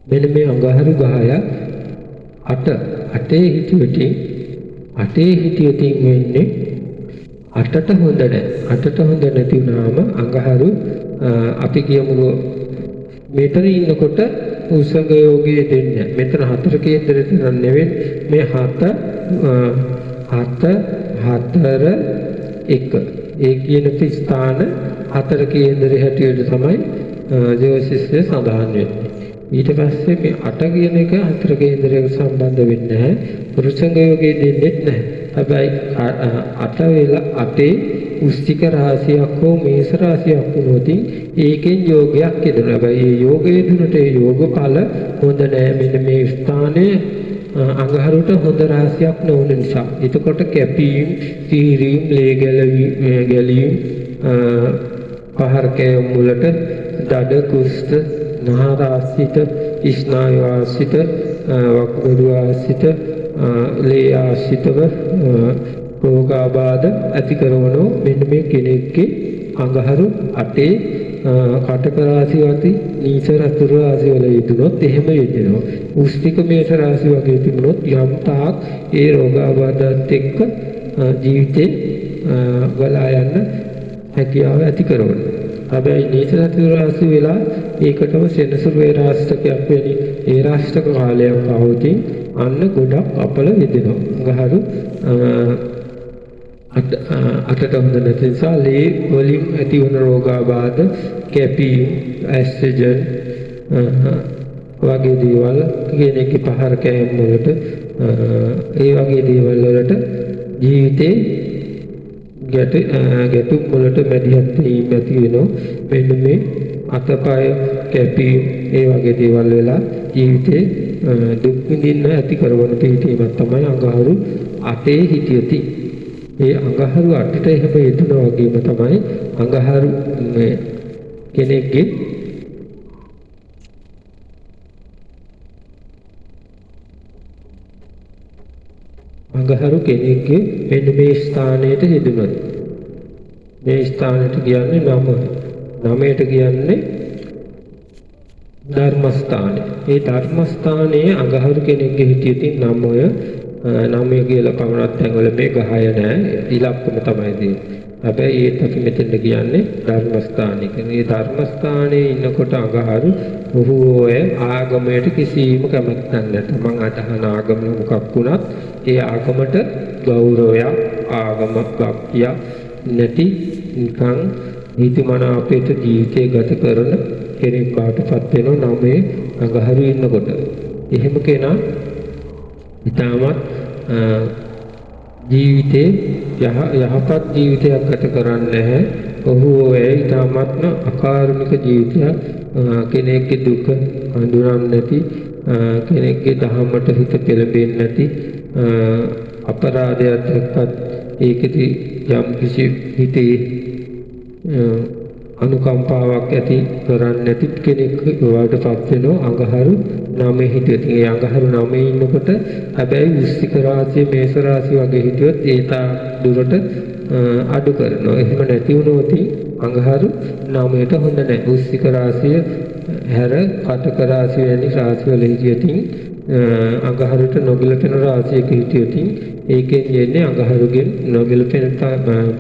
මෙන්න මේ අඟහරු 10ක් අටේ හිටියොතින් වෙන්නේ අටට හොඳ නැහැ. අටට හොඳ නැති වුණාම අඟහරු අපි කියමු මෙතන ඉන්නකොට උසඟ යෝගයේ දෙන්නේ. මෙතන 4 කේන්දරේ තන නෙවෙයි මේ 7 4 1 ඒ කියන ස්ථාන 4 කේන්දරේ හැටියට තමයි ජෝතිෂයේ සඳහන් වෙන්නේ. ඊට පස්සේ මේ 8 කියන එක 4 කේන්දරයක සම්බන්ධ වෙන්නේ නැහැ. පුරුෂංග යෝගයේ දෙන්නේ නැහැ. හැබැයි 8 වෙලා 8 උස්තික රාශියක් හෝ මේස රාශියක් වුණොත් ඒකෙන් යෝගයක් එදෙනවා. හැබැයි මේ යෝගයේ දුනට ඒ යෝග ඵල හොඳ නැහැ. මෙන්න මේ ස්ථානයේ අඟහරුට හොඳ රාශියක් නොවන නිසා. එතකොට කැපීම්, සීරීම්, ලේ ගැලීම්, පහර කැවුම් වලට දඩ කුෂ්ඨ නාරාසිත ස්නායු ආසිත වක්බඩු ආසිත ලේ ආසිතව රෝගාබාධ ඇති කරනෝ මෙන්න මේ කෙනෙක්ගේ අඟහරු 8 කටක රාශි වති නීච රතුරු රාශි වල යෙදුනොත් එහෙම යෙදෙනවා. උස්තික මේෂ රාශි වගේ තිබුණොත් යම් තාක් ඒ රෝගාබාධත් එක්ක ජීවිතේ ගලා යන්න හැකියාව ඇති කරනවා. හැබැයි නීච රතුරු රාශි වෙලා ඒකටම සෙනසුරු වේ රාශිකයක් වෙනි ඒ රාශික කාලයක් පවතින අන්න ගොඩක් අපල යෙදෙනවා. අඟහරු අටට හොඳ නැති නිසා ලේ වලින් ඇති වන රෝගාබාධ කැපීම් ඇස්ට්‍රජන් වගේ දේවල් කෙනෙක්ගේ පහර කැවීම් වලට ඒ වගේ දේවල් වලට ජීවිතේ ගැටුම් වලට මැදිහත් වීම ඇති වෙනවා. මෙන්න මේ අතපය කැපීම් ඒ වගේ දේවල් වෙලා ජීවිතේ දුක් විඳින්න ඇති කරන පිටීමක් තමයි අඟහරු 8 හිටියති. ඒ අඟහරු 8ට එහෙම යෙදුනා වගේම තමයි අඟහරු කෙනෙක්ගේ මෙන්න මේ ස්ථානයට යෙදුනොත් මේ ස්ථානයට කියන්නේ 9ට කියන්නේ ධර්මස්ථානය. ඒ ධර්මස්ථානයේ අඟහරු කෙනෙක්ගේ හිටියතින් 9 කියලා පමණක් තැන්වල මේ 10 නෑ ඉලක්කම තමයි දෙන්නේ. හැබැයි ඒත් අපි මෙතෙන්ද කියන්නේ ධර්මස්ථානික. මේ ධර්මස්ථානයේ ඉන්නකොට අඟහරු ඔහුෝය ආගමයට කිසිම කැමැත්තක් නැහැ. මං අදහන ආගම මොකක් වුණත් ඒ ආගමට ගෞරවයක් ආගම භක්තිය නැති නිකන් නීතිමනාපයට ජීවිතය ගත කරන කෙනෙක් බවටපත් වෙනවා 9 අඟහරු ඉන්නකොට. එහෙම කෙනා ඉතාමත් ජීවිතේ යහපත් ජීවිතයක් ගත කරන්නේ නැහැ. ඔහු ඒ ඉතාමත්ම අකාරුණික ජීවිතයක් කෙනෙක්ගේ දුක හඳුනන්නේ නැති කෙනෙක්ගේ දහමට හිත පෙළඹෙන්නේ නැති අපරාධයක් එක්කත් ඒකෙදි යම් කිසි හිතේ අනුකම්පාවක් ඇති කරන්නේ නැති කෙනෙක් වඩටපත් වෙනවා අඟහරු 9 හිටියොත්. ඒ අඟහරු 9 ඉන්නකොට හැබැයි වෘශ්චික රාශිය මේෂ රාශිය වගේ හිටියොත් ඒතා දුරට අඩු කරනවා. එහෙම නැති වුණොත් අඟහරු 9ට හොඳ නැහැ. වෘශ්චික රාශිය හැර කටක රාශිය වැනි රාශි වල හිටියොත් අඟහරුට නොගැලපෙන රාශියක හිටියොත් ඒකෙන් යන්නේ අඟහරුගෙන් නොගැලපෙන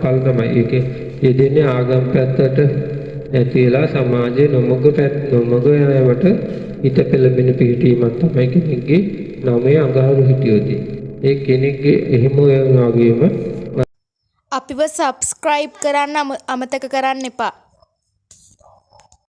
පල් තමයි. ඒකේ යෙදෙන්නේ ආගම් පැත්තට නැති වෙලා සමාජයේ නොමග යාමට හිත පෙළඹෙන පිහිටීමක් තමයි කෙනෙක්ගේ 9 අඟහරු හිටියොත්. ඒ කෙනෙක්ගේ එහෙම වගේම අපිව සබ්ස්ක්‍රයිබ් කරන්න අමතක කරන්න එපා.